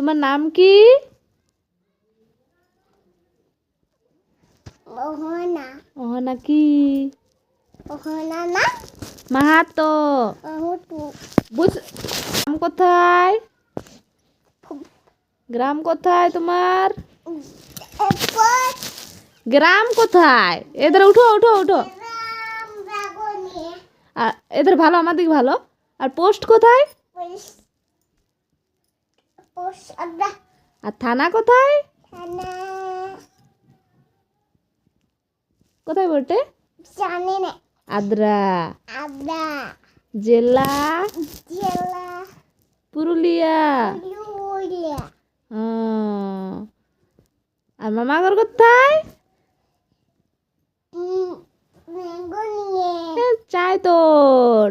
তোমার নাম কি? অহনা। অহনা কি? অহনা না মাহাতো। গ্রাম কোথায়? গ্রাম কোথায় তোমার? গ্রাম কোথায়? এদের উঠো উঠো উঠো। আর এদের ভালো, আমাদের ভালো। আর পোস্ট কোথায়? আর থানা কোথায়? কোথায় বটে? জানি না। আদ্রা। আদা। জেলা? জেলা পুরুলিয়া। পুরুলিয়া। আর মামাঘর কোথায়? বেগুনিয়ে। চাই তোর।